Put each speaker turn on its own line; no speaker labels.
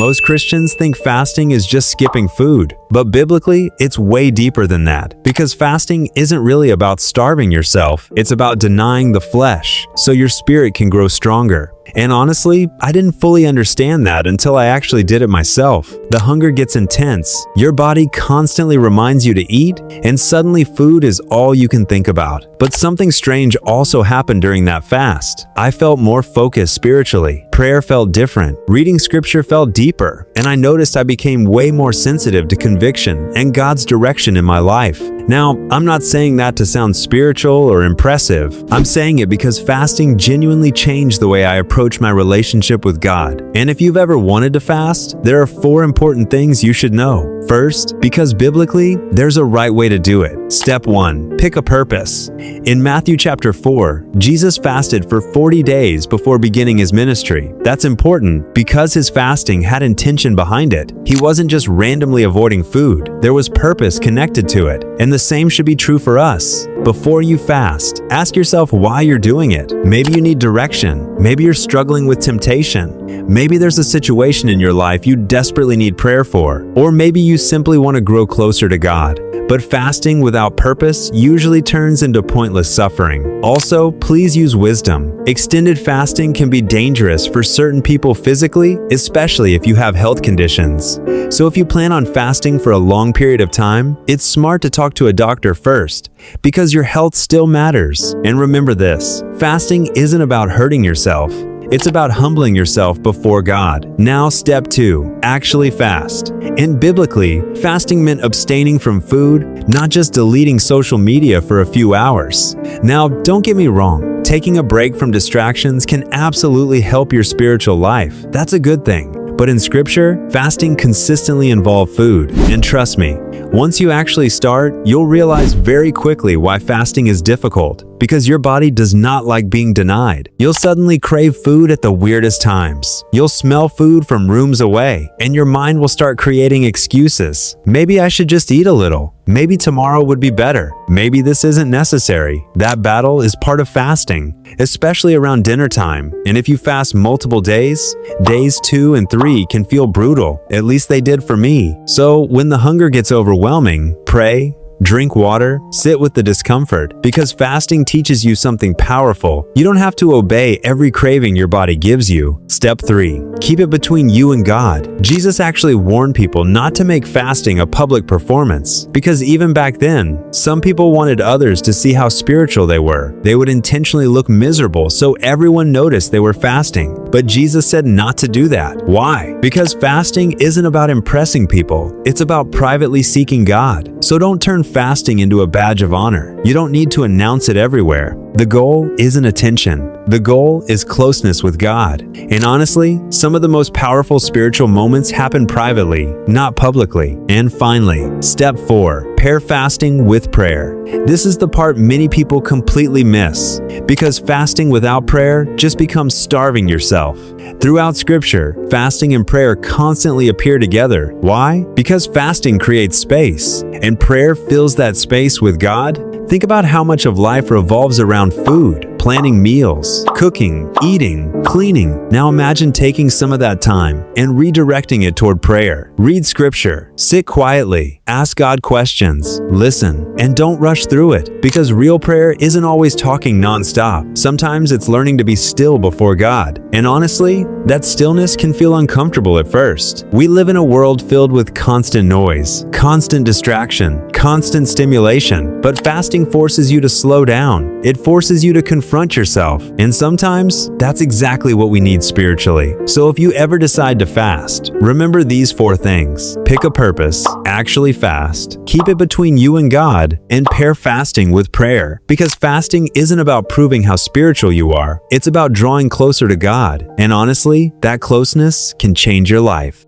Most Christians think fasting is just skipping food, but biblically, it's way deeper than that. Because fasting isn't really about starving yourself, it's about denying the flesh, so your spirit can grow stronger. And honestly, I didn't fully understand that until I actually did it myself. The hunger gets intense, your body constantly reminds you to eat, and suddenly food is all you can think about. But something strange also happened during that fast. I felt more focused spiritually. Prayer felt different, reading scripture felt deeper, and I noticed I became way more sensitive to conviction and God's direction in my life. Now, I'm not saying that to sound spiritual or impressive. I'm saying it because fasting genuinely changed the way I approach my relationship with God. And if you've ever wanted to fast, there are 4 important things you should know. First, because biblically, there's a right way to do it. Step 1. Pick a purpose. In Matthew chapter 4, Jesus fasted for 40 days before beginning his ministry. That's important because his fasting had intention behind it. He wasn't just randomly avoiding food. There was purpose connected to it. And the same should be true for us. Before you fast, ask yourself why you're doing it. Maybe you need direction. Maybe you're struggling with temptation. Maybe there's a situation in your life you desperately need prayer for. Or maybe you simply want to grow closer to God. But fasting without purpose usually turns into pointless suffering. Also, please use wisdom. Extended fasting can be dangerous for certain people physically, especially if you have health conditions. So if you plan on fasting for a long period of time, it's smart to talk to a doctor first, because your health still matters. And remember this, fasting isn't about hurting yourself. It's about humbling yourself before God. Now, step 2, actually fast. And biblically, fasting meant abstaining from food, not just deleting social media for a few hours. Now, don't get me wrong, taking a break from distractions can absolutely help your spiritual life. That's a good thing. But in scripture, fasting consistently involved food. And trust me, once you actually start, you'll realize very quickly why fasting is difficult. Because your body does not like being denied. You'll suddenly crave food at the weirdest times. You'll smell food from rooms away, and your mind will start creating excuses. Maybe I should just eat a little. Maybe tomorrow would be better. Maybe this isn't necessary. That battle is part of fasting, especially around dinner time. And if you fast multiple days, days 2 and 3 can feel brutal. At least they did for me. So when the hunger gets overwhelming, pray, drink water, sit with the discomfort, because fasting teaches you something powerful. You don't have to obey every craving your body gives you. Step 3. Keep it between you and God. Jesus actually warned people not to make fasting a public performance, because even back then, some people wanted others to see how spiritual they were. They would intentionally look miserable so everyone noticed they were fasting. But Jesus said not to do that. Why? Because fasting isn't about impressing people. It's about privately seeking God. So don't turn fasting into a badge of honor. You don't need to announce it everywhere. The goal isn't attention. The goal is closeness with God. And honestly, some of the most powerful spiritual moments happen privately, not publicly. And finally, step 4, pair fasting with prayer. This is the part many people completely miss, because fasting without prayer just becomes starving yourself. Throughout scripture, fasting and prayer constantly appear together. Why? Because fasting creates space, and prayer fills that space with God. Think about how much of life revolves around food, planning meals, cooking, eating, cleaning. Now imagine taking some of that time and redirecting it toward prayer. Read scripture, sit quietly, ask God questions, listen, and don't rush through it, because real prayer isn't always talking nonstop. Sometimes it's learning to be still before God. And honestly, that stillness can feel uncomfortable at first. We live in a world filled with constant noise, constant distraction, constant stimulation, but fasting forces you to slow down. It forces you to confront yourself, and sometimes that's exactly what we need spiritually. So if you ever decide to fast, remember these 4 things. Pick a purpose, actually fast, keep it between you and God, and pair fasting with prayer. Because fasting isn't about proving how spiritual you are, it's about drawing closer to God. And honestly, that closeness can change your life.